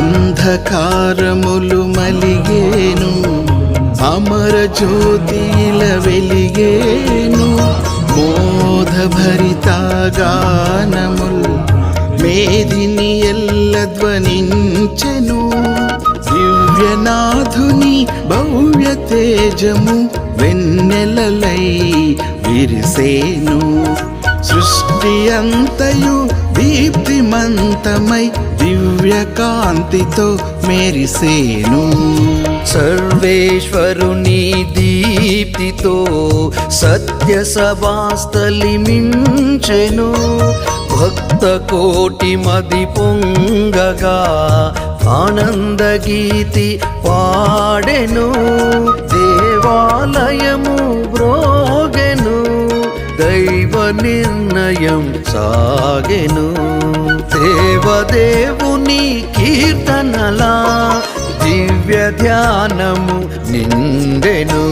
అంధకారములు మలిగేను, అమర జ్యోతిల వెలిగేను. మోదభరిత గానముల్ మేదిని ఎల్ల ధ్వనించెను. దివ్యనాథుని భవ్య తేజము వెన్నెలలై విరిసేను. సృష్టి అంతయు దీప్తిమంతమై దివ్య కాంతితో మెరిసేను. సర్వేశ్వరుని దీప్తితో సత్య సభాస్థలి మించెను. భక్త కోటి మది పొంగగా ఆనంద గీతి పాడెను. దేవాలయము బ్రోగెను, దైవ నిర్ణయం సాగెను. దేవదేవుని కీర్తనలా దివ్య ధ్యానము నిండెను.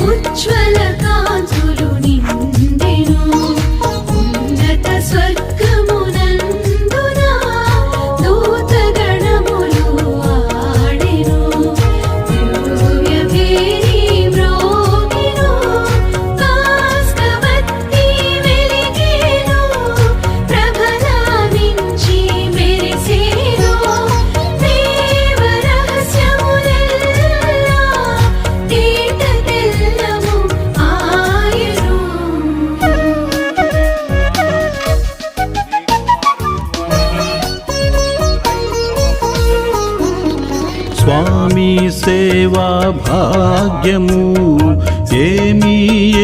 ఉజ్వల కాంతులు నిండెను ఉన్నత స్వర్గమునందున. దూతగణములు ఆడెను, దివ్య భేరి మ్రోగెను. కాస్కవత్తి వెలిగెను, ప్రభలావించి మెరిసెను. దేవ రహస్యములెల్లా తేట తెల్లము ఆయను. స్వామి సేవా భాగ్యము ఏమీ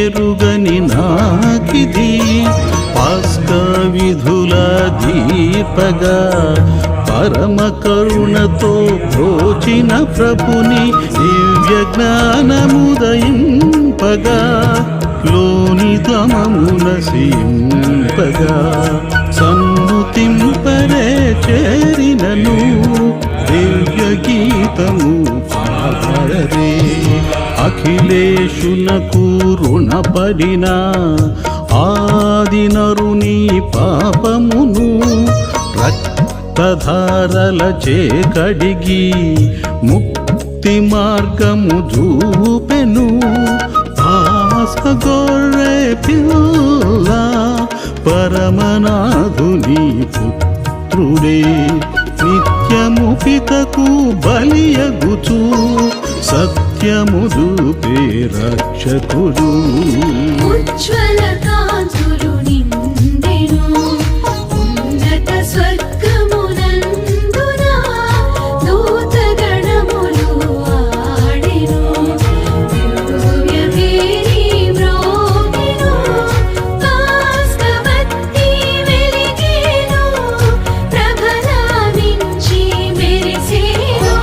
ఎరుగని నాకిది. పాస్క విధుల దీపగా పరమ కరుణతో ప్రోచిన ప్రభుని దివ్య జ్ఞానముదయింపగా లోని తమమున సింపగా సన్నుతింపరే చేరినను. దివ్య గీతము పాడరే అఖిలేశునకు రుణపడిన ఆది నరుని పాపమును రక్తధారల చేకడిగి ముక్తి మార్గము చూపెను. ఆసగొర్రె పిల్ల పరమనాథుని పుత్రుడే నిత్యము పితకు బలియగుచు సత్యము చూపే రక్షకుడు. ఉజ్వల కాంతులు నిండెను ఉన్నత స్వర్గమునందున. దూతగణములు ఆడెను, దివ్య భేరి మ్రోగెను. కాస్కవత్తి వెలిగెను, ప్రభలావించి మెరిసెను.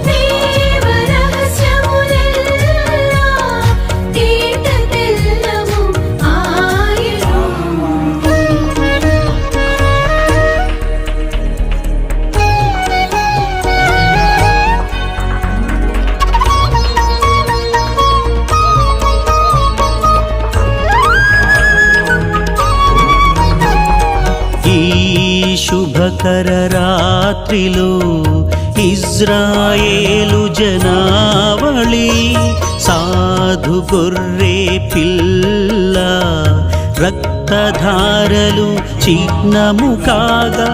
దేవ రహస్యములెల్లా తేట తెల్లము ఆయను. ఈ శుభకర రాత్రిలో ఇజ్రాయేలు జనావళి సాధు గొర్రె పిల్ల రక్తధారలు చిహ్నము కాగా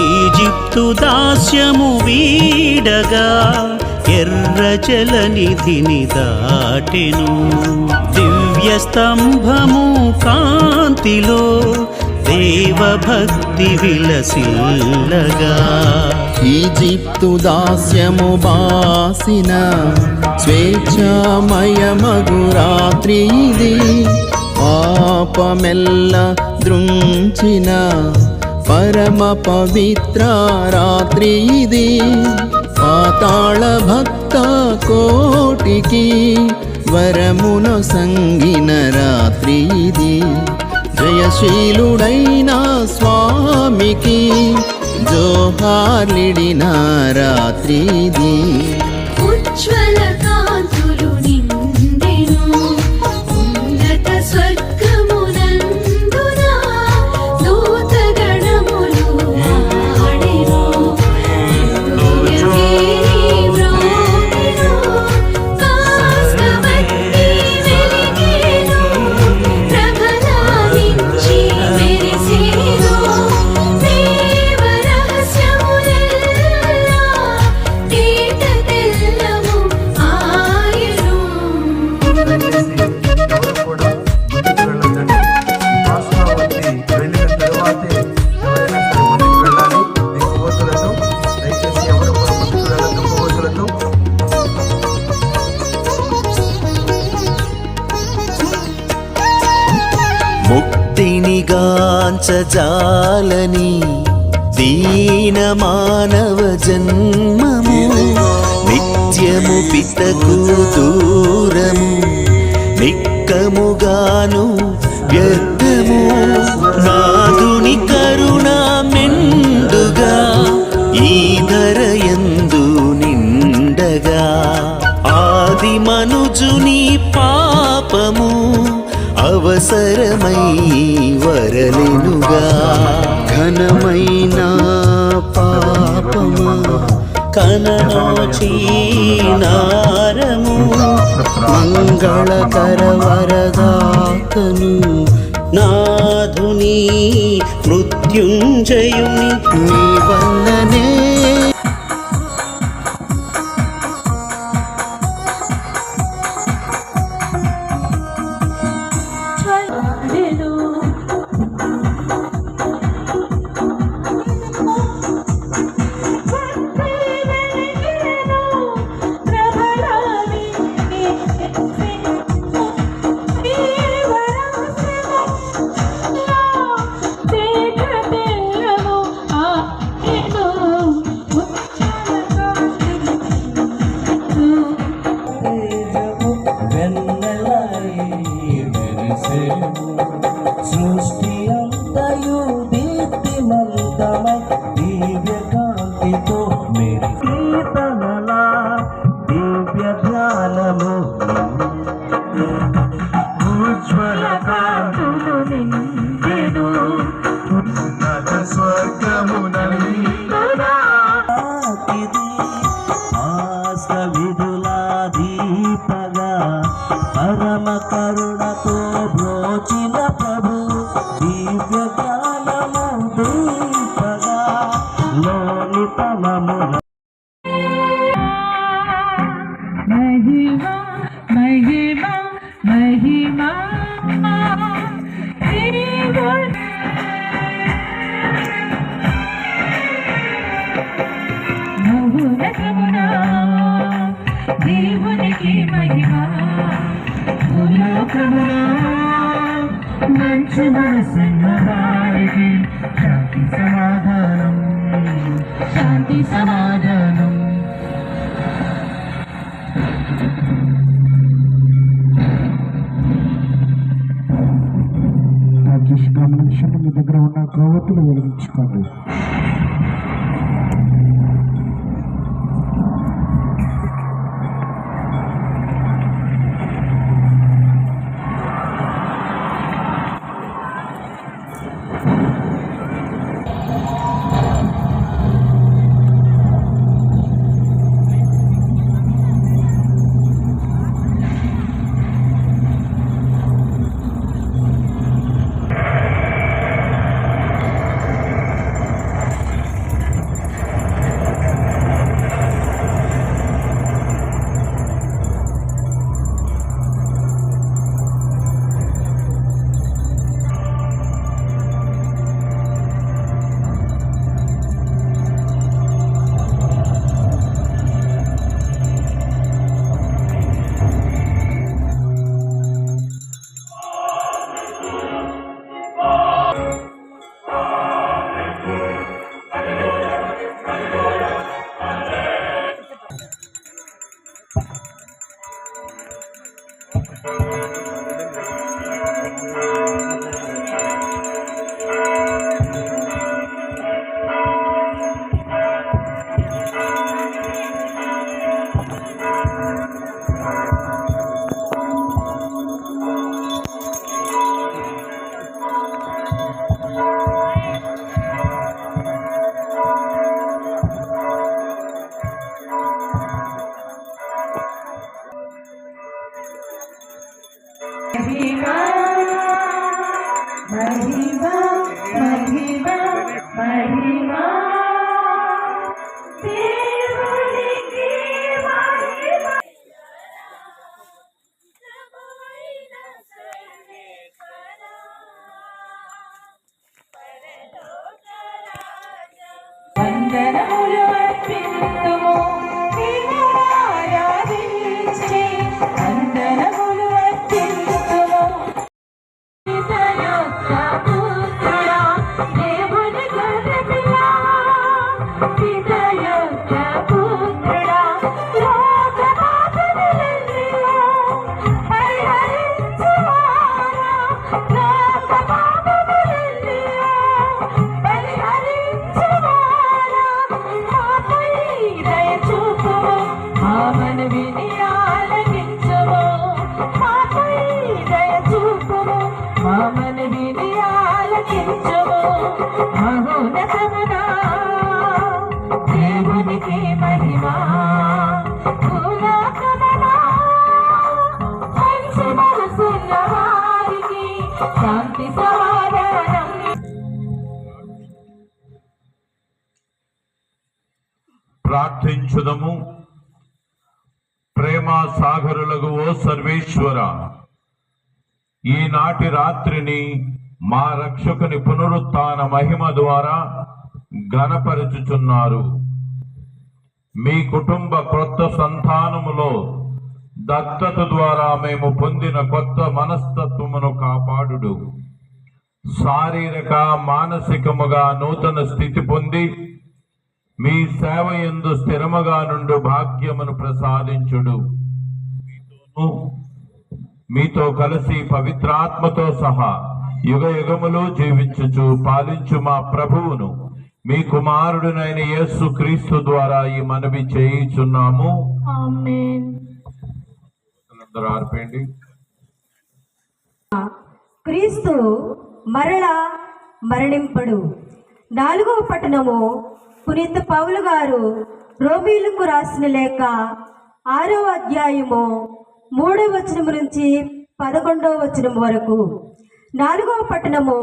ఈజిప్టు దాస్యము వీడగా ఎర్ర జలనిధిని దాటెను. దివ్య స్తంభము కాంతిలో దేవభక్తి విలసిల్లగా. ఈజిప్టు దాస్యము బాసిన స్వేచ్ఛామయమగు రాత్రి ఇది. పాపమెల్ల దృంచిన పరమ పవిత్ర రాత్రి ఇది. పాతాళ భక్త కోటికి వరమును సంగిన రాత్రి ఇది. జయశీలుడైన స్వామికి జోహార్లిడిన రాత్రి ఇది. ఉజ్వల కాంతులు నిండెను ఉన్నత స్వర్గమునందున. దూతగణములు ఆడెను, కాంచజాలని దీన మానవ జన్మము నిత్యము పితకు దూరము నిక్కముగాను వ్యర్థము నాదుని కరుణ మెండుగా ఈ ధరయందు నిండగా ఆది మనుజుని పాపము అవసరమై వరలెనుగా ఘనమైన పాపమా కననోచీనారము మంగళకర వరదాతను నాధుని మృత్యుంజయుని నీ వల్లనే సృష్టి అంతయు దీప్తిమంతమై దివ్య కాంతితో కీర్తనలా దివ్య ధ్యానము ఉజ్వల కాంతులు నిండెను స్వర్గమునది ఆశ విధులా దీపగా పరమ కరుణతో బ్రోచిన ప్రభు దివ్య జ్ఞానము దీపగా లోని తమమున మహిమా మహిమా మహిమా దేవుని దేవునికి మహిమా భూలోకములో మంచి మనసున్న వారికి శాంతి సమాధానం శాంతి సమాధానం గమనించండి మీ దగ్గర ఉన్న కొవ్వొత్తులు వెలిగించుకోండి మహిమా మహిమా మహిమా మహిమా దేవునికి మహిమా ప్రభువైన సర్వేశ్వరా పరలోక రాజా వందనములు అర్పింతుము నిన్ను ఆరాధించి వందనములు అర్పింతుము ఇతయొక్క పుత్రుడా పితయోగ్య పుత్రుడా లోక పాపములన్నీయు పరిహరించువాడా లోక పాపములన్నీయు పరిహరించువాడా మాపై దయ చూపుము మా మనవిని ఆలకించుము మాపై దయ చూపుము మా మనవిని ఆలకించుము మహోన్నతమునా దేవునికి మహిమా భూలోకమునా మంచి మనసున్న వారికి శాంతి సమాధానం. ప్రార్థించుదము. ప్రేమ సాగరులకు ఓ సర్వేశ్వర, ఈనాటి రాత్రిని మా రక్షకుని పునరుత్థాన మహిమ ద్వారా ఘనపరచుచున్నారు. మీ కుటుంబ క్రొత్త సంతానములో దత్తత ద్వారా మేము పొందిన కొత్త మనస్తత్వమును కాపాడుడు. శారీరక మానసికముగా నూతన స్థితి పొంది మీ సేవ యందు స్థిరముగా నుండు భాగ్యమును ప్రసాదించుడు. మీతో కలిసి పవిత్రాత్మతో సహా యుగ యుగములు జీవించుచు పాలించు మా ప్రభువును మీ కుమారుడునైన యేసు క్రీస్తు ద్వారా ఈ మనవి చేయుచున్నాము. ఆమేన్. అందరూ ఆర్పేయండి. క్రీస్తు మరలా మరణింపడు. 4వ పట్టణము పునీత పౌలు గారు రోమీయులకు రాసిన లేఖ 6వ అధ్యాయము 3వ వచనం నుంచి 11వ వచనం వరకు. 4వ పట్టణము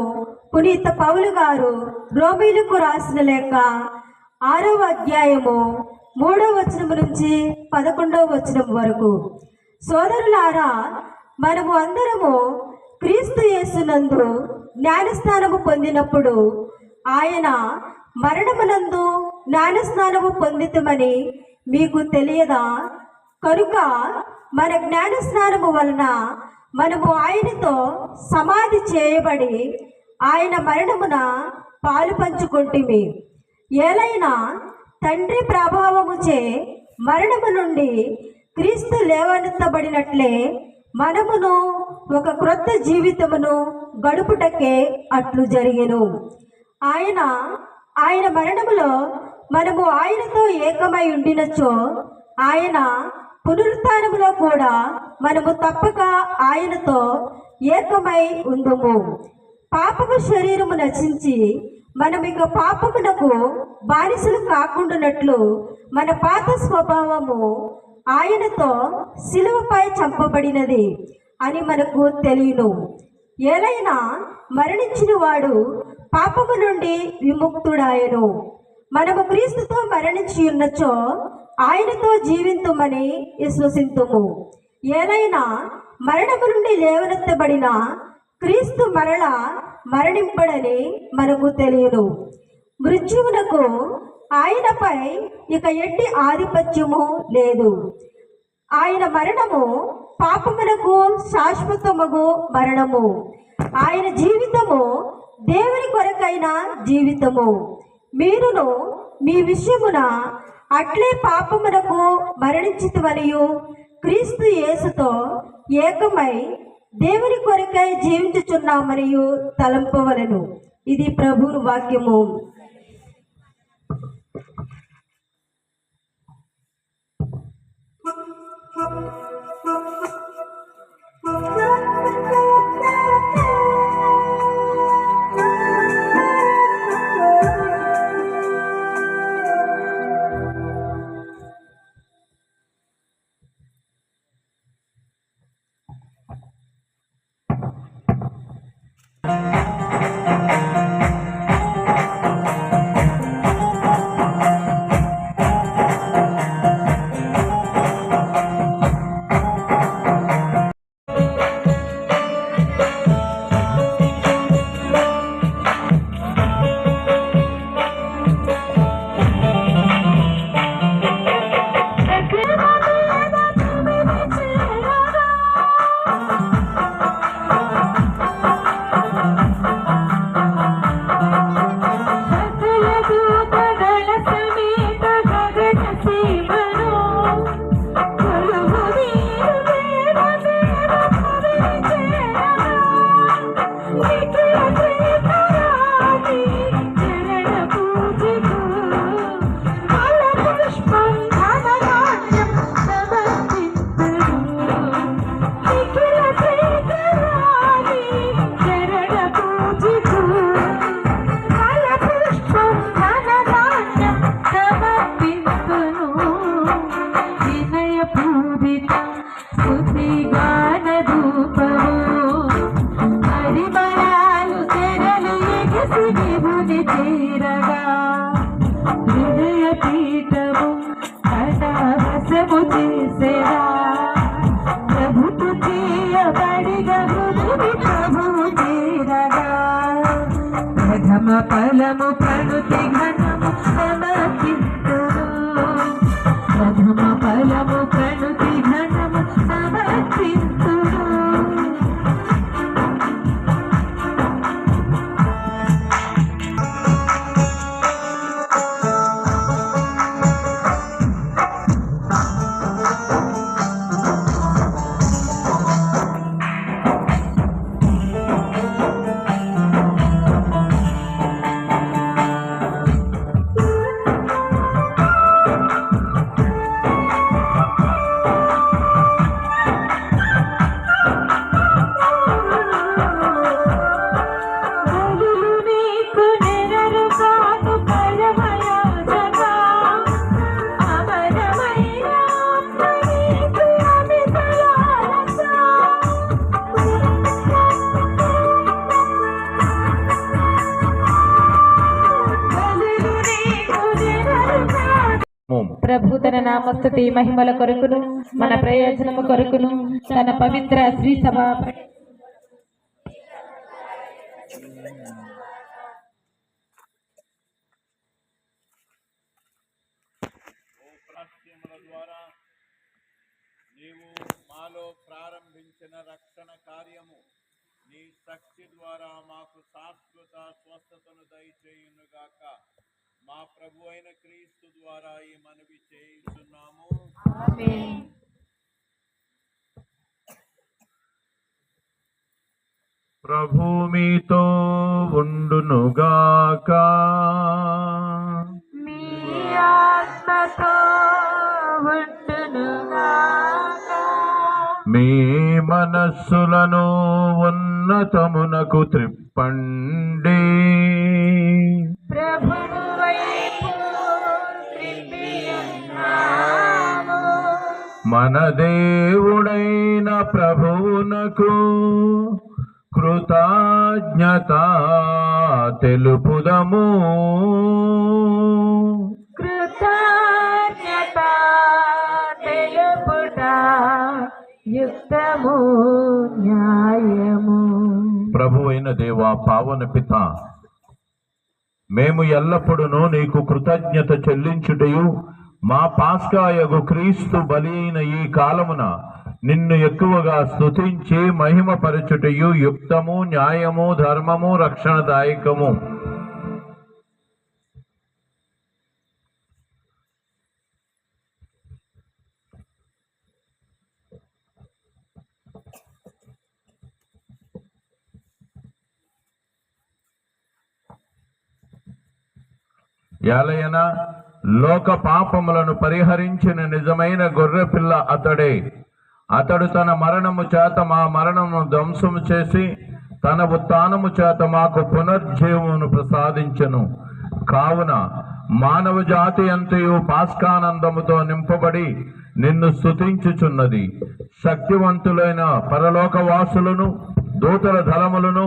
పునీత పౌలు గారు రోమీయులకు రాసిన లేఖ 6వ అధ్యాయము 3వ వచనం నుంచి 11వ వచనం వరకు. సోదరులారా, మనము అందరము క్రీస్తు యేసునందు జ్ఞానస్నానము పొందినప్పుడు ఆయన మరణమునందు జ్ఞానస్నానము పొందితమని మీకు తెలియదా? కనుక మన జ్ఞానస్నానము వలన మనము ఆయనతో సమాధి చేయబడి ఆయన మరణమున పాలు పంచుకొంటిమి. ఏలైనా తండ్రి ప్రభావముచే మరణము నుండి క్రీస్తు లేవనెత్తబడినట్లే మనమును ఒక క్రొత్త జీవితమును గడుపుటకే అట్లు జరిగెను. ఆయన మరణములో మనము ఆయనతో ఏకమై ఉండినచో ఆయన పునరుత్థానములో కూడా మనము తప్పక ఆయనతో ఏకమై ఉందుము. పాపము శరీరము నశించి మనమిక పాపమునకు బానిసలు కాకుండానట్లు మన పాత స్వభావము ఆయనతో శిలువపై చంపబడినది అని మనకు తెలియను. ఏలైనా మరణించిన వాడు పాపము నుండి విముక్తుడాయను. మనము క్రీస్తుతో మరణించి ఉన్నచో ఆయనతో జీవింతుమని విశ్వసింతుము. ఏలైనా మరణము నుండి లేవనెత్తబడిన క్రీస్తు మరలా మరణింపడని మనకు తెలియను. మృత్యువునకు ఆయనపై ఇక ఎట్టి ఆధిపత్యము లేదు. ఆయన మరణము పాపమునకు శాశ్వతమగు మరణము. ఆయన జీవితము దేవుని కొరకైన జీవితము. మీరును మీ విషయమున అట్లే పాపమునకు మరణించితివనియు క్రీస్తు యేసుతో ఏకమై దేవుని కొరకై జీవించుచున్నామనియు తలంపవలెను. ఇది ప్రభువు వాక్యము. ఫలము ప్రణుతి ఘనము సమర్పింతును ప్రథమ ఫలము ప్రణుతి ఘనము సమర్పింతును ప్రభు తన నామస్తుతి మహిమల కొరకును మన ప్రయోజనము కొరకును తన పవిత్ర శ్రీ సభ ద్వారా నీవు మాలో ప్రారంభించిన రక్షణ కార్యము నీ శక్తి ద్వారా మాకు శాశ్వత స్వస్థతను దయచేయునుగాక. మా ప్రభు అయిన క్రీస్తు ద్వారా ఈ మనవి చేయుచున్నాము. ప్రభు మీతో ఉండునుగాక. మీ ఆత్మతో ఉండునుగాక. మీ మనస్సులను ఉన్నతమునకు త్రిప్పండి. ప్రభువు వైపు త్రిప్పియున్నాము. మన దేవుడైన ప్రభువునకు కృతజ్ఞత తెలుపుదము. కృతజ్ఞత తెలుపుట యుక్తము న్యాయము. ప్రభువైన దేవా, పావన పిత, మేము ఎల్లప్పుడూ నీకు కృతజ్ఞత చెల్లించుటయు మా పాస్కాయగు క్రీస్తు బలి అయిన ఈ కాలమున నిన్ను ఎక్కువగా స్తుతించి మహిమపరచుటయు యుక్తము న్యాయము ధర్మము రక్షణదాయకము. యాలయన లోక పాపములను పరిహరించిన నిజమైన గొర్రెపిల్ల అతడే. అతడు తన మరణము చేత మా మరణమును ధ్వంసము చేసి తన ఉత్థానము చేత మాకు పునర్జీవమును ప్రసాదించెను. కావున మానవ జాతి అంతయు పాస్కానందముతో నింపబడి నిన్ను స్తుతించుచున్నది. శక్తివంతులైన పరలోకవాసులను దూతల దళములను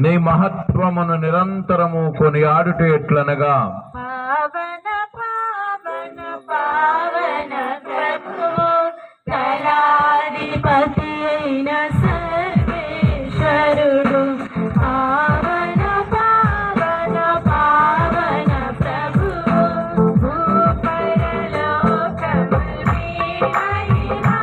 నీ మహత్వమును నిరంతరము కొనియాడుట ఎట్లనగా, పావన పావన పావన ప్రభువు తలాధిపతి అయిన సర్వేశ్వరుడు. పావన పావన పావన ప్రభువు భూపరలోకములు మీరైనా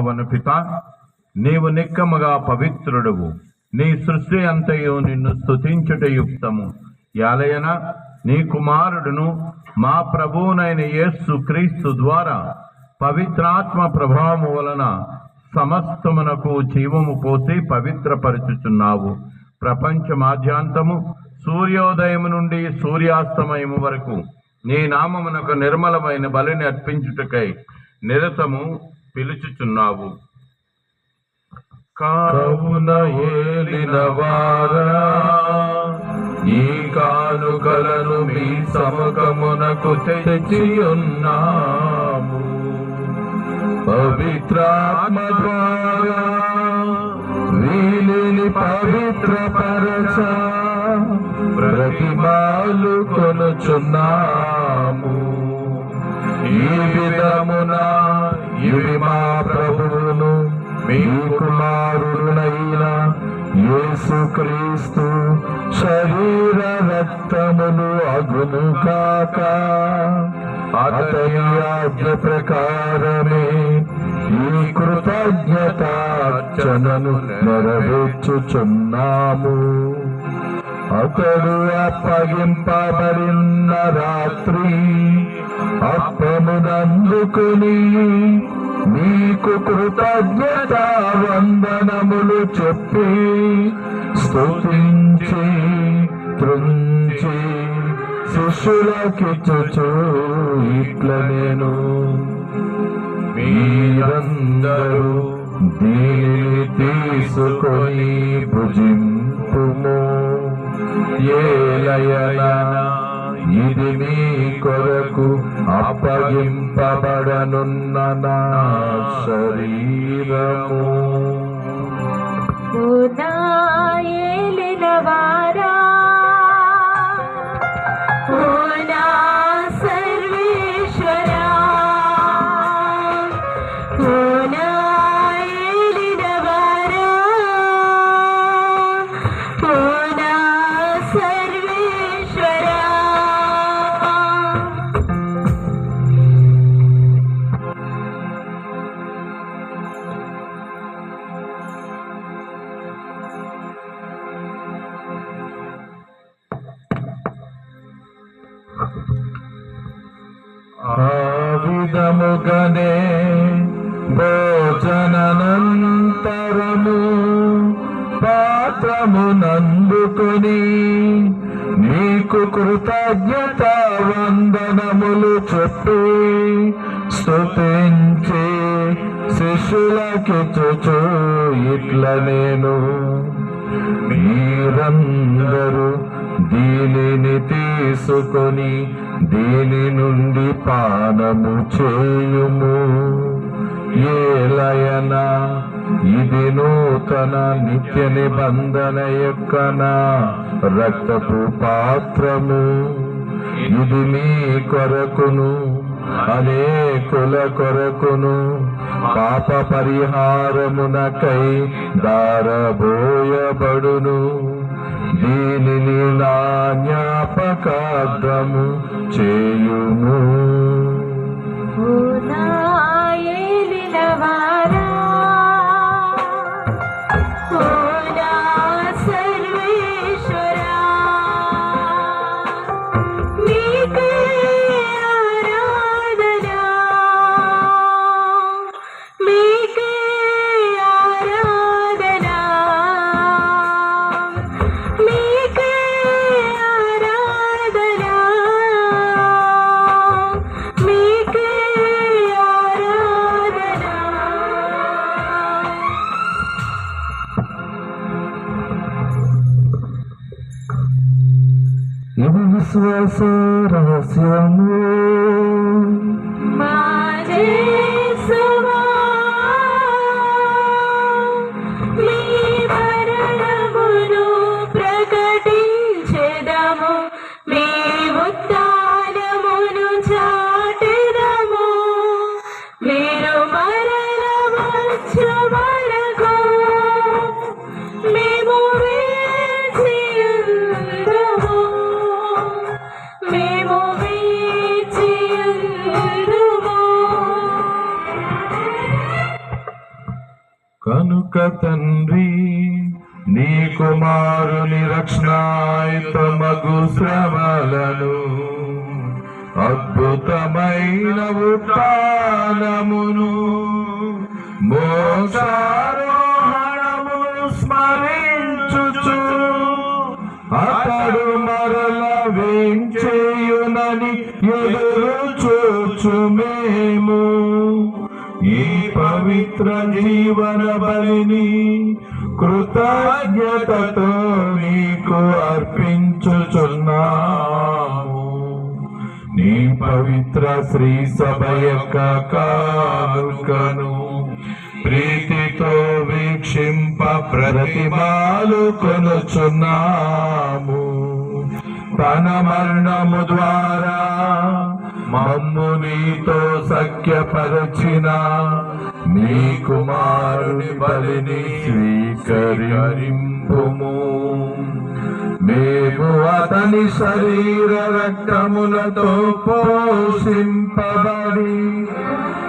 ఉన్నావను పిత. నీవు నిక్కముగా పవిత్రుడవు. నీ సృష్టి అంతయు నిన్ను స్తుతించుట యుక్తము. యాలయన నీ కుమారుడును మా ప్రభువునైన యేసు క్రీస్తు ద్వారా పవిత్రాత్మ ప్రభావము వలన సమస్తమునకు జీవము పోసి పవిత్రపరచుచున్నావు. ప్రపంచమాద్యాంతము సూర్యోదయము నుండి సూర్యాస్తమయము వరకు నీ నామమునకు నిర్మలమైన బలిని అర్పించుటకై నిరతము పిలుచుచున్నావు. కావున ఏలినవారా, ఈ కానుకలను మీ సముఖమునకు తెచ్చియున్నాము. పవిత్రాత్మ ద్వారా వీలిని పవిత్రపరచ ప్రతిమాలు కొనుచున్నాము. ఈ విధమున ఇవి మా ప్రభువును మీ కుమారుడైన యేసుక్రీస్తు శరీర రక్తములు అగును కాక. అతని ఆజ్ఞ ప్రకారమే ఈ కృతజ్ఞతార్చనను నెరవేర్చుచున్నాము. అతడు అప్పగింపబడిన రాత్రి అప్పమునందుకుని మీకు కృతజ్ఞత వందనములు చెప్పి స్తుతించి త్రుంచి శిష్యులకిచ్చుచు ఇట్ల నేను, మీరందరూ దీనిని తీసుకొని భుజింపుము. ఏలయనా ఇది మీ కొరకు అప్పగింపబడనున్న నా శరీరము. ఏలినవారా, ఓ నా సర్వేశ్వరా, ఓ నా ఏలినవారా, ఓ నా సర్వేశ్వరా. ఆ విధముగానే భోజనానంతరము పాత్రమునందుకొని నీకు కృతజ్ఞత వందనములు చెప్పి స్తుతించి శిష్యులకిచ్చుచు ఇట్ల నేను, మీరందరూ దీనిని తీసుకొని దీని నుండి పానము చేయుము. ఏలయనా ఇది నూతన నిత్య నిబంధన యొక్క నా రక్తపు పాత్రము. ఇది మీ కొరకును అనేకుల కొరకును పాప పరిహారమునకై దారబోయబడును. దీనిని నా జ్ఞాపకార్థము చేయుము. ఓ నా ఏలినవారా, ఓ నా సర్వేశ్వరా, నీకే ఆరాధన, నీకే ఆరాధన, నీకే ఆరాధన, నీకే ఆరాధన. ఇది విశ్వాస రహస్యము. మా యేసువా, మీ మరణమును ప్రకటించెదము, మీ ఉత్థానమును చాటెదము. మీరు మరల వచ్చు వరకు మేము వేచియుందుము, మేము వేచియుందుము. తండ్రి నీ కుమారుని రక్షణాయుతమగు శ్రమలను అద్భుతమైన ఉత్థానమును మోక్షారోహణమును స్మరించుచు అతడు మరల వేంచేయునని ఎదురు చూచు మేము ఈ పవిత్ర జీవన బలిని కృతజ్ఞతతో నీకు అర్పించుచున్నాము. నీ పవిత్ర శ్రీ సభ యొక్క కానుకను ప్రీతితో వీక్షింప ప్రతిమాలు కొనుచున్నాము. తన మరణము ద్వారా మమ్ము నీతో సఖ్యపరచిన నీ కుమారుని బలిని స్వీకరింపుము. మేము అతని శరీర రక్తములతో పోషింపబడి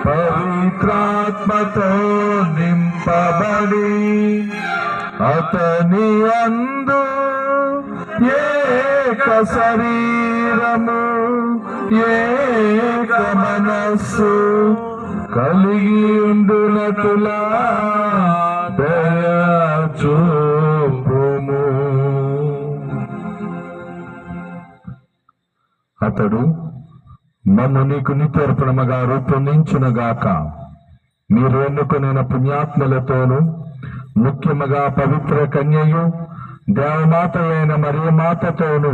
పవిత్రాత్మతో నింపబడి అతని అందు ఏక శరీరము ఏక మనస్సు కలిగి ఉండునటులా దయా చూపుము. అతడు మమ్ము నీకు నిత్యర్పణముగా రూపొందించునుగాక. మీరు ఎన్నుకొనిన పుణ్యాత్మలతోనూ ముఖ్యముగా పవిత్ర కన్యయు దేవమాత అయిన మరియ మాతతోనూ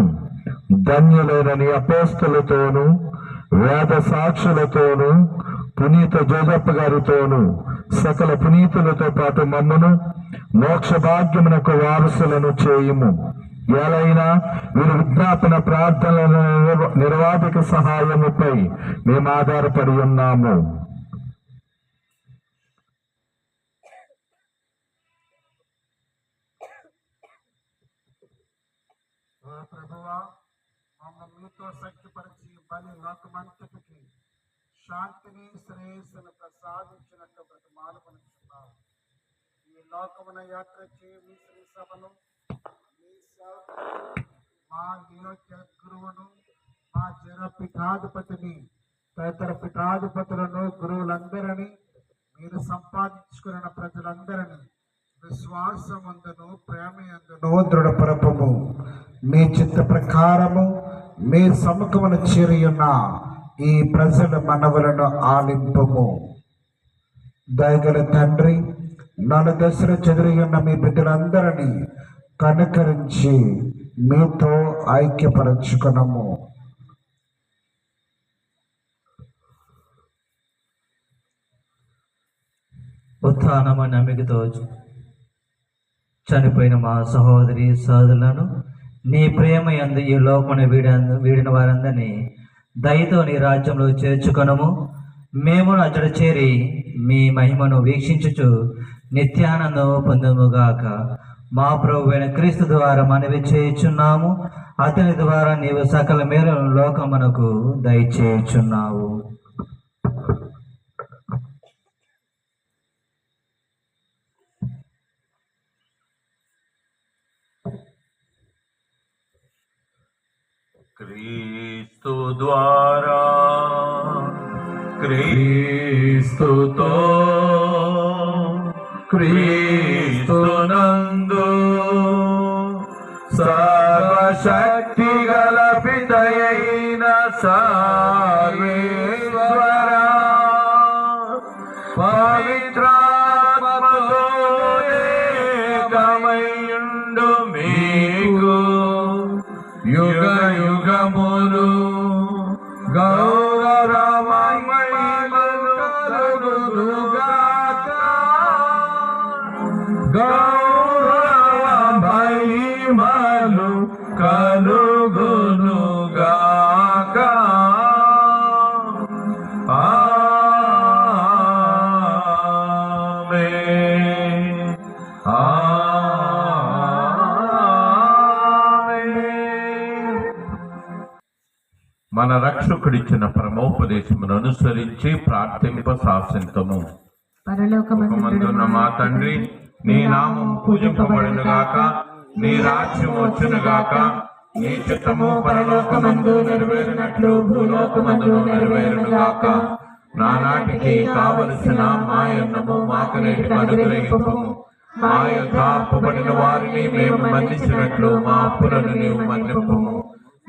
ధన్యులైన నీ అపోస్తలతోనూ వేద సాక్షులతోనూ పునీత జోగప్ప గారితోనూ సకల పునీతులతో పాటు మమ్మను మోక్ష భాగ్యమునకు వారసులను చేయుము. ఎలైనా వీరి విజ్ఞాపన ప్రార్థనల నిర్వాధిక సహాయముపై మేము ఆధారపడి ఉన్నాము. ప్రభువా, మమ్మల్ని మీతో సఖ్యపరిచి బలి లోకమంతటికి శాంతిని శ్రేయస్సును ప్రసాదించినట్టు బ్రతిమాలు కొనుచున్నాము. ఈ లోకమున యాత్ర చేయ మీ శ్రీ సభను మీ సేవకులను, మా నియోజక గురువును, మా జన పీఠాధిపతిని, తదితర పీఠాధిపతులను, గురువులందరినీ, మీరు సంపాదించుకున్న ప్రజలందరినీ విశ్వాసమందును ప్రేమయందును దృఢపరపము. మీ చిత్త ప్రకారము మీ సముఖమును చేరియున్న ఈ ప్రజల మనవులను ఆలింపము. దయగల తండ్రి, నలుదశలు చెదిరియున్న మీ బిడ్డలందరినీ కనుకరించి మీతో ఐక్యపరచుకునము. ఉత్థానము నమ్మికతో చనిపోయిన మా సహోదరి సోదరులను నీ ప్రేమ యందు ఈ లోకమును వీడిన వారందరినీ దయతో నీ రాజ్యంలో చేర్చుకొనము. మేము అతడు చేరి మీ మహిమను వీక్షించుచు నిత్యానందము పొందుముగాక. మా ప్రభువైన క్రీస్తు ద్వారా మనవి చేయుచున్నాము. అతని ద్వారా నీవు సకల మేలును లోకమునకు దయచేయుచున్నావు. క్రీస్తు ద్వారా క్రీస్తుతో క్రీస్తునందు సర్వశక్తి గల పితయైన సర్వేశ్వరా పవిత్రాత్మతో ఏకమయుండు మీకు యుగ యుగములు గౌరవ మహిమలు కలుగునుగాక. గౌరవ మహిమలు కలుగునుగాక. ఆమేన్. మన రక్షకుడిచ్చిన పరమోపదేశమును అనుసరించి ప్రార్థింప శాసింతము. పరలోకమందున్న మా తండ్రి, నీ నామం పూజింపబడును గాక, నీ రాజ్యం వచ్చును గాక, నీ చిత్తము పరలోకమందు నెరవేరినట్లు భూలోకమందు నెరవేరును గాక. నానాటికి కావలసిన మా అన్నము మాకు నేటికి అనుగ్రహింపుము. మా యొక్క అప్పుబడిన వారిని మేము మన్నించినట్లు మా అప్పులను నీవు మన్నింపుము.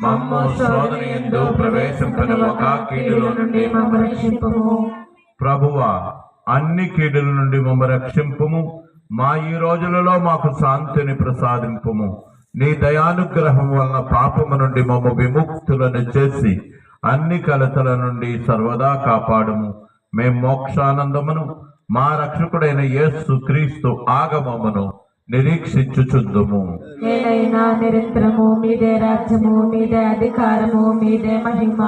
మమ్ము శోధన యందు ప్రవేశింపనివ్వక కీడులో నుండి మమ్ము రక్షింపుము. ప్రభువా, అన్ని కీడుల నుండి మమ్ము రక్షింపుము. మా ఈ రోజులలో మాకు శాంతిని ప్రసాదింపుము. నీ దయానుగ్రహం వలన పాపము నుండి మమ్ము విముక్తులను చేసి అన్ని కలతల నుండి సర్వదా కాపాడుము. మేం మోక్షానందమును మా రక్షకుడైన యేసు క్రీస్తు ఆగమమును నిరీక్షించుచుందుము. ఏలైనా నిరంతరము మీదే రాజ్యము, మీదే అధికారము, మీదే మహిమ.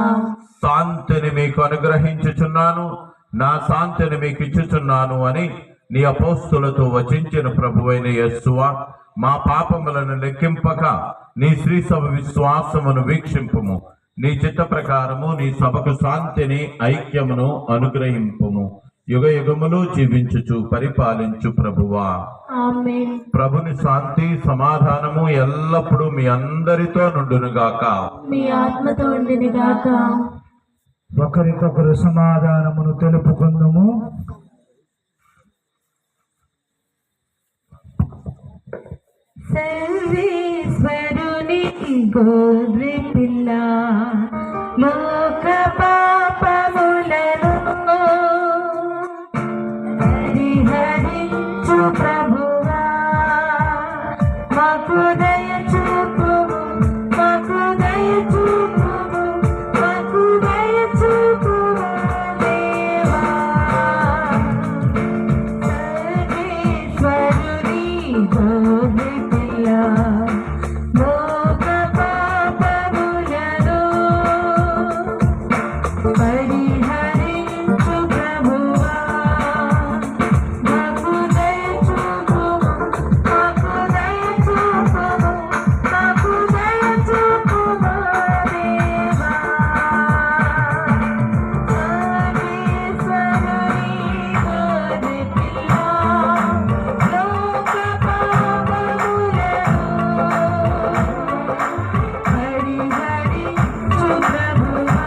శాంతిని మీకు అనుగ్రహించుచున్నాను, నా శాంతిని మీకు ఇచ్చుచున్నాను అని నీ అపోస్తులతో వచించిన ప్రభువైన యేసువా, మా పాపములను లెక్కింపక నీ శ్రీ సభ విశ్వాసమును వీక్షింపుము. నీ చిత్త ప్రకారము నీ సభకు శాంతిని ఐక్యమును అనుగ్రహింపుము. యుగ యుగములు జీవించుచు పరిపాలించు ప్రభువా. ఆమేన్. ప్రభుని శాంతి సమాధానము ఎల్లప్పుడూ మీ అందరితో నుండునుగాక. మీ ఆత్మతో ఉండిని గాక. ఒకరికొకరు సమాధానమును తెలుపుకుందుము. సర్వేశ్వరుని గొర్రె పిల్ల, లోక పాపములను పరిహరించు ప్రభువా, మాకు దయ చూపుము, మాకు దయ చూపుము, మాకు దయ చూపుము దేవా. సర్వేశ్వరుని గొర్రె పిల్ల, లోక పాపములను పరిహరించు ప్రభువా, మాకు దయ చూపుము, మాకు దయ చూపుము, మాకు దయ చూపుము దేవా. సర్వేశ్వరుని గొర్రె పిల్ల, లోక పాపములను పరిహరించు ప్రభువా,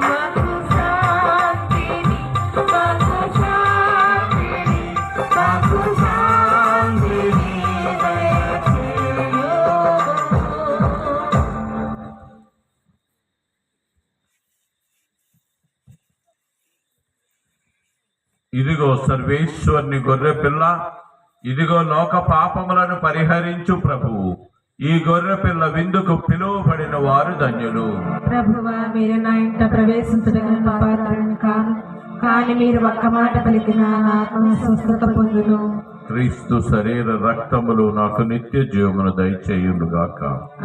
మాకు శాంతిని, మాకు శాంతిని, మాకు శాంతిని దయచేయుము. ఇదిగో సర్వేశ్వరుని గొర్రె పిల్ల, ఇదిగో లోక పాపములను పరిహరించు ప్రభువు. ఈ గొర్రె పిల్ల విందుకు పిలువబడిన వారు ధన్యులు. ప్రభువా, మీరు నా ఇంట ప్రవేశించదగిన పాత్రను కాను, కానీ మీరు ఒక్క మాట పలికిన నా ఆత్మ స్వస్థత పొందును. క్రీస్తు శరీర రక్తములు నాకు నిత్య జీవమును దయచేయునుగాక.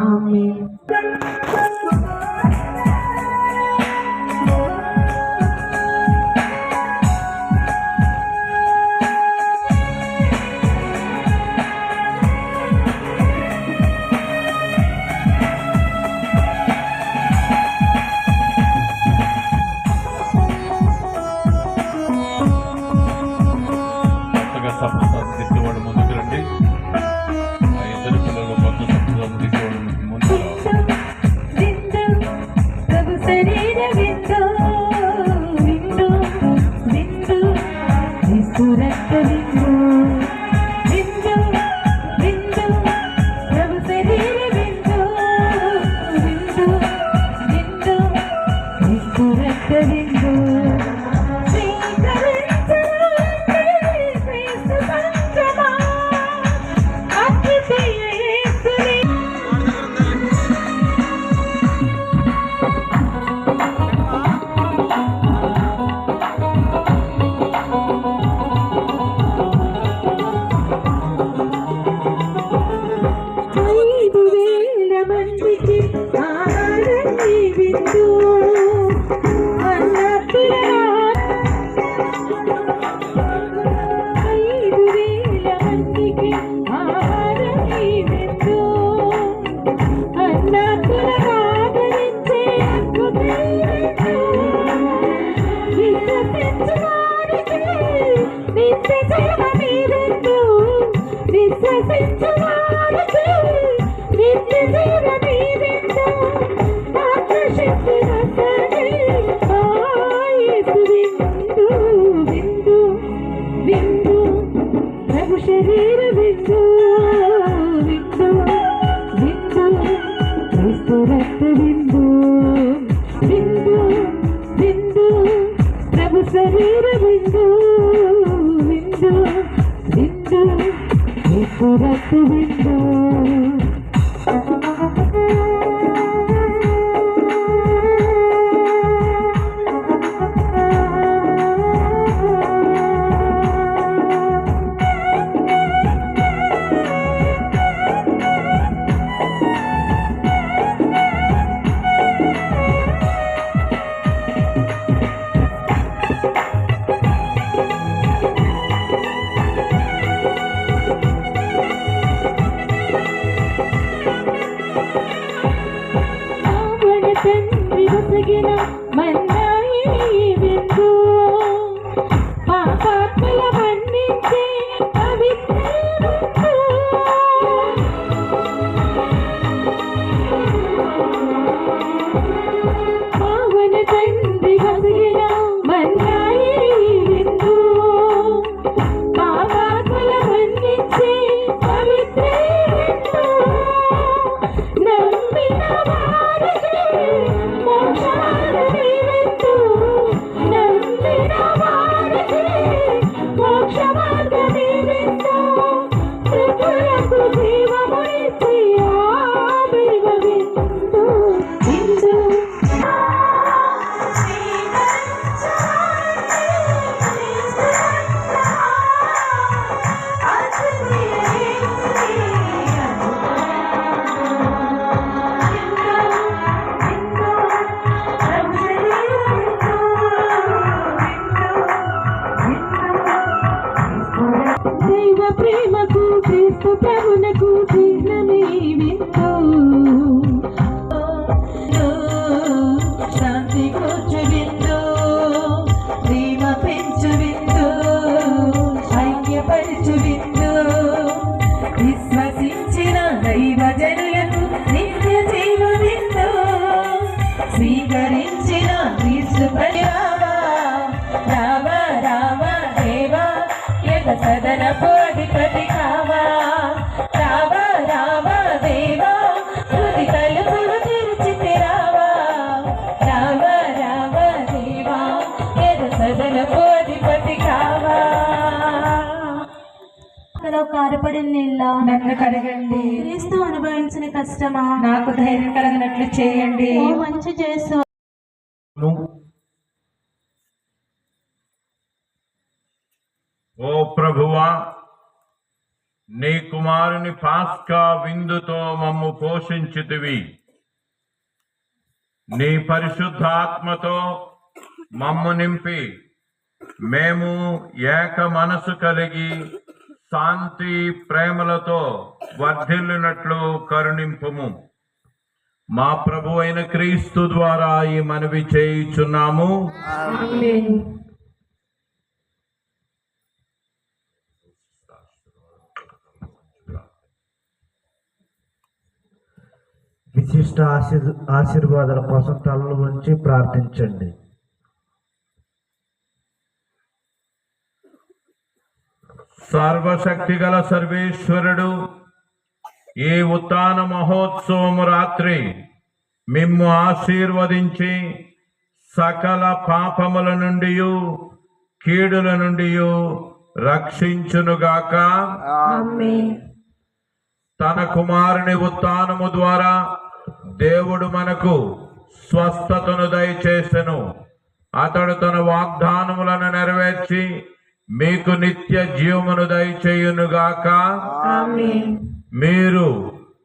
ఆమేన్. కొత్తగా సప్రసాదం తెచ్చేవాడు ముందుకు రండి. ఆ ఇద్దరు పిల్లలు కొత్త సప్రసాదం తెచ్చేవాడు ముందు రావాలి. విశ్వసించు వారికి నిత్య జీవమే విందు ఆత్మశక్తి రసనే యేసు విందు విందు విందు ప్రభు శరీర విందు విందు విందు క్రీస్తు రక్త విందు విందు విందు ప్రభు శరీర విందు విందు విందు క్రీస్తు రక్త విందు తండ్రి వసగిన మన్నాయి విందు పాపాత్మల మన్నించే పవిత్ర పావన తండ్రి వసగిన మన్నాయి విందు పాపాత్మల మన్నించే పవిత్ర నమ్మిన దైవ ప్రేమకు క్రీస్తు ప్రభునకు చిహ్నమే విందు శాంతి కూర్చు విందు ప్రేమ పెంచు విందు ఐక్యపరచు విందు విశ్వసించిన దైవ జనులకు నిత్య జీవ విందు స్వీకరించిన క్రీస్తు రావా రావా రావా దేవా సదన పోధిపతి కావా రావా రావా దేవా హృది తలుపులు తెరిచితే రావా రావా రావా దేవా సదన పోధిపతి కావా కారపడిన నీళ్ళ నన్ను కడగండి క్రీస్తు అనుభవించిన కష్టమా నాకు ధైర్యం కలిగినట్లు చేయండి మంచి చేసు ఓ ప్రభువా, నీ కుమారుని పాస్కా విందుతో మమ్ము పోషించితివి. నీ పరిశుద్ధాత్మతో మమ్ము నింపి మేము ఏక మనసు కలిగి శాంతి ప్రేమలతో వర్ధిల్లినట్లు కరుణింపుము. మా ప్రభు అయిన క్రీస్తు ద్వారా ఈ మనవి చేయుచున్నాము. విశిష్ట ఆశీర్వాదాల కోసం తలలు ఉంచి ప్రార్థించండి. సర్వశక్తి గల సర్వేశ్వరుడు ఈ ఉత్థాన మహోత్సవము రాత్రి మిమ్ము ఆశీర్వదించి సకల పాపముల నుండి కీడుల నుండి రక్షించునుగాక. తన కుమారుని ఉత్థానము ద్వారా దేవుడు మనకు స్వస్థతను దయచేసెను. అతడు తన వాగ్దానములను నెరవేర్చి మీకు నిత్య జీవమును దయచేయునుగాక. మీరు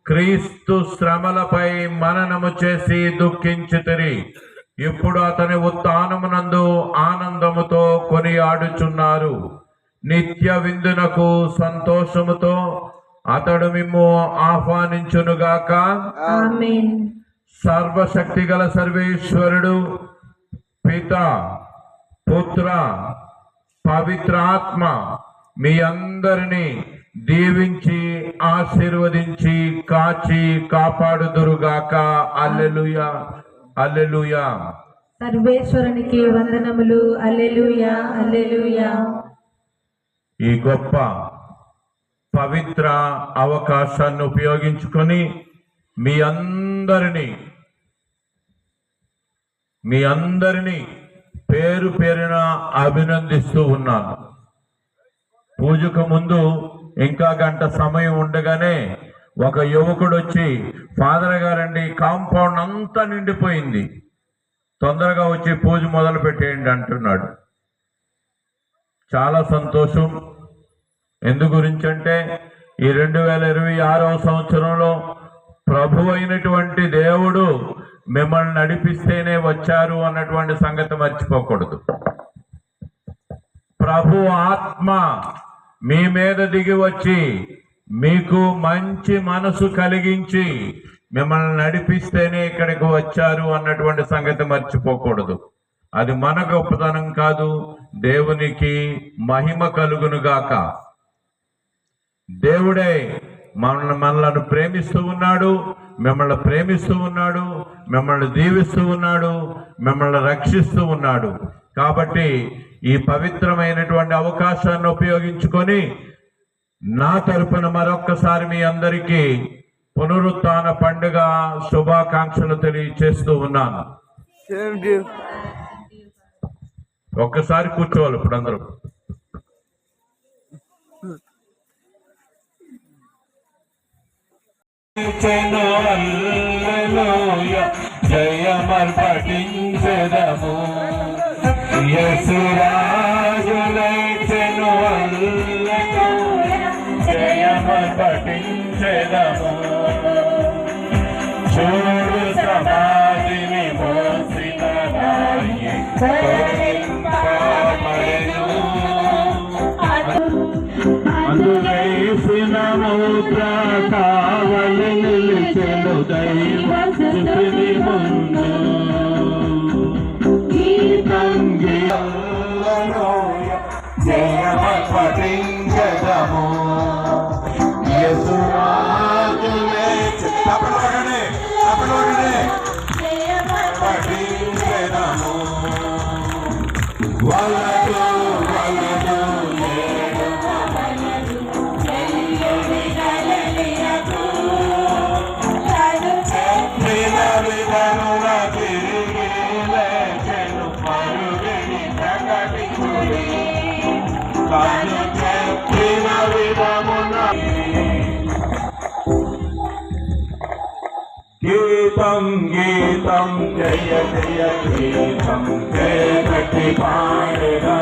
క్రీస్తు శ్రమలపై మననము చేసి దుఃఖించితిరి. ఇప్పుడు అతని ఉత్థానమునందు ఆనందముతో కొనియాడుచున్నారు. నిత్య విందునకు సంతోషముతో అతడు మిమ్ము ఆహ్వానించునుగాక. సర్వశక్తి గల సర్వేశ్వరుడు పిత, పుత్ర, పవిత్రాత్మ మీ అందరినీ దీవించి ఆశీర్వదించి కాచి కాపాడుదురుగాక. హల్లెలూయా, హల్లెలూయా. సర్వేశ్వరునికి వందనములు. హల్లెలూయా, హల్లెలూయా. ఈ గొప్ప పవిత్ర అవకాశాన్ని ఉపయోగించుకొని మీ అందరినీ పేరు పేరున అభినందిస్తూ ఉన్నాను. పూజకు ముందు ఇంకా గంట సమయం ఉండగానే ఒక యువకుడు వచ్చి, ఫాదర్ గారండి కాంపౌండ్ అంతా నిండిపోయింది, తొందరగా వచ్చి పూజ మొదలు పెట్టేయండి అంటున్నాడు. చాలా సంతోషం. ఎందు గురించంటే ఈ 2026వ సంవత్సరంలో ప్రభు అయినటువంటి దేవుడు మిమ్మల్ని నడిపిస్తేనే వచ్చారు అన్నటువంటి సంగతి మర్చిపోకూడదు. ప్రభు ఆత్మ మీ మీద దిగి వచ్చి మీకు మంచి మనసు కలిగించి మిమ్మల్ని నడిపిస్తేనే ఇక్కడికి వచ్చారు అన్నటువంటి సంగతి మర్చిపోకూడదు. అది మన గొప్పతనం కాదు, దేవునికి మహిమ కలుగునుగాక. దేవుడే మనలను ప్రేమిస్తూ ఉన్నాడు, మిమ్మల్ని ప్రేమిస్తూ ఉన్నాడు, మిమ్మల్ని దీవిస్తూ ఉన్నాడు, మిమ్మల్ని రక్షిస్తూ ఉన్నాడు. కాబట్టి ఈ పవిత్రమైనటువంటి అవకాశాన్ని ఉపయోగించుకొని నా తరపున మరొక్కసారి మీ అందరికీ పునరుత్థాన పండుగ శుభాకాంక్షలు తెలియచేస్తూ ఉన్నాను. ఒక్కసారి కూర్చోవాలి ఇప్పుడు అందరూ. జయమర్పటించెదము యేసురాజులైచెను హల్లెలూయా, జయమర్పటించెదము. చూడు సమాధిని మోసిన రాయి తొలగింపబడెను, అందువేసిన ముద్ర కావలి నిలిచెను దైవస్తుని ముందు. జయమర్పటించెదము యేసురాజులే పటించెదము. వలదు వలదు గీతం గీతం జయ జయ గీతం జయ గట్టి పాడగా